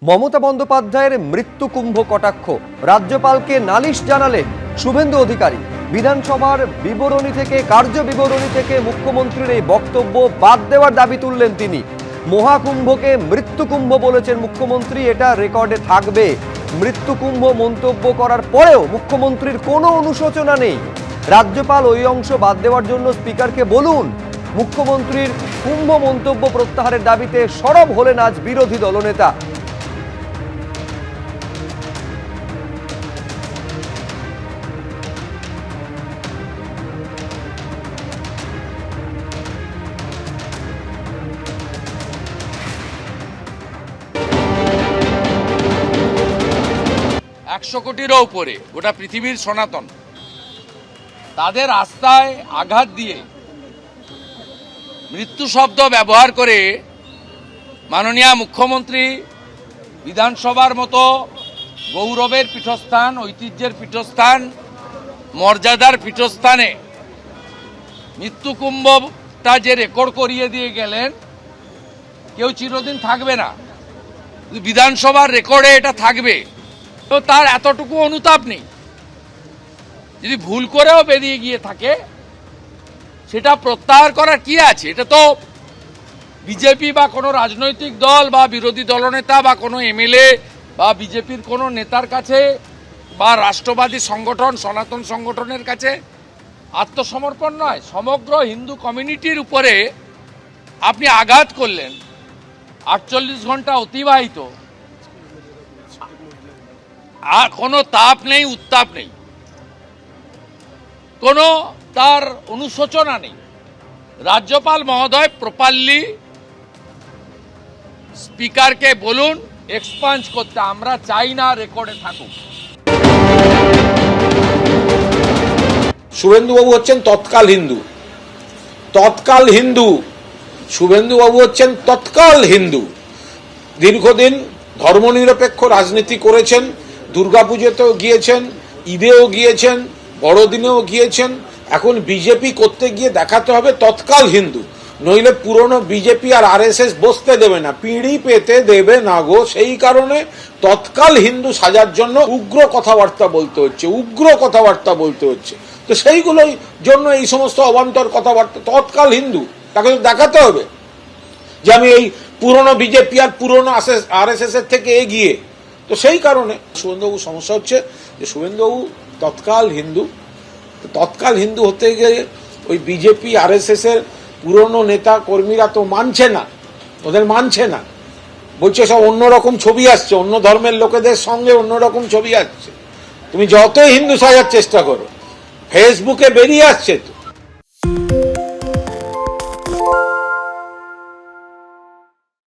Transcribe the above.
মমতা বন্দ্যোপাধ্যায়ের মৃত্যু কুম্ভ কটাক্ষ, রাজ্যপালকে নালিশ জানালেন শুভেন্দু অধিকারী। বিধানসভার বিবরণী থেকে কার্য বিবরণী থেকে মুখ্যমন্ত্রীর এই বক্তব্য বাদ দেওয়ার দাবি তুললেন তিনি। মহাকুম্ভকে মৃত্যুকুম্ভ বলেছেন মুখ্যমন্ত্রী, এটা রেকর্ডে থাকবে। মৃত্যুকুম্ভ মন্তব্য করার পরেও মুখ্যমন্ত্রীর কোনো অনুশোচনা নেই। রাজ্যপাল ওই অংশ বাদ দেওয়ার জন্য স্পিকারকে বলুন। মুখ্যমন্ত্রীর কুম্ভ মন্তব্য প্রত্যাহারের দাবিতে সরব হলেন আজ বিরোধী দলনেতা। একশো কোটিরও উপরে গোটা পৃথিবীর সনাতন, তাদের আস্থায় আঘাত দিয়ে মৃত্যু শব্দ ব্যবহার করে মাননীয় মুখ্যমন্ত্রী বিধানসভার মতো গৌরবের পীঠস্থান, ঐতিহ্যের পীঠস্থান, মর্যাদার পীঠস্থানে মৃত্যুকুম্ভটা যে রেকর্ড করিয়ে দিয়ে গেলেন, কেউ চিরদিন থাকবে না, বিধানসভার রেকর্ডে এটা থাকবে। তো তার এতটুকু অনুতাপ নেই। যদি ভুল করেও বেরিয়ে গিয়ে থাকে সেটা প্রত্যাহার করার কি আছে? এটা তো বিজেপি বা কোনো রাজনৈতিক দল বা বিরোধী দলনেতা বা কোনো এমএলএ বা বিজেপির কোনো নেতার কাছে বা রাষ্ট্রবাদী সংগঠন, সনাতন সংগঠনের কাছে আত্মসমর্পণ নয়। সমগ্র হিন্দু কমিউনিটির উপরে আপনি আঘাত করলেন। 48 ঘন্টা অতিবাহিত, আর কোনো তাপ নেই, উত্তাপ নেই, কোনো তার অনুশোচনা নেই। রাজ্যপাল মহোদয় প্রপারলি স্পিকারকে বলুন এক্সপাঞ্জ করতে। আমরা চাই না রেকর্ডে থাকুক। শুভেন্দুবাবু হচ্ছেন তৎকাল হিন্দু, তৎকাল হিন্দু। শুভেন্দুবাবু হচ্ছেন তৎকাল হিন্দু। দীর্ঘদিন ধর্মনিরপেক্ষ রাজনীতি করেছেন, দুর্গাপুজোতেও গিয়েছেন, ঈদেও গিয়েছেন, বড়দিনেও গিয়েছেন। এখন বিজেপি করতে গিয়ে দেখাতে হবে তৎকাল হিন্দু, নইলে পুরনো বিজেপি আর আরএসএস বসতে দেবে না, পিঁড়ি পেতে দেবে না গো। সেই কারণে তৎকাল হিন্দু সাজার জন্য উগ্র কথাবার্তা বলতে হচ্ছে, উগ্র কথাবার্তা বলতে হচ্ছে। তো সেইগুলোই জন্য এই সমস্ত অবান্তর কথাবার্তা। তৎকাল হিন্দু, তাকে তো দেখাতে হবে যে আমি এই পুরনো বিজেপি আর পুরনো আরএসএস এর থেকে এগিয়ে। তো সেই কারণে শুভেন্দুবাবু সমস্যা হচ্ছে যে শুভেন্দুবাবু তৎকাল হিন্দু। তৎকাল হিন্দু হতে গিয়ে ওই বিজেপি আরএসএস এর পুরনো নেতা কর্মীরা তো মানছে না, ওদের মানছে না, বলছে সব অন্যরকম ছবি আসছে, অন্য ধর্মের লোকেদের সঙ্গে অন্যরকম ছবি আসছে। তুমি যতই হিন্দু সাজার চেষ্টা করো, ফেসবুকে বেরিয়ে আসছে তো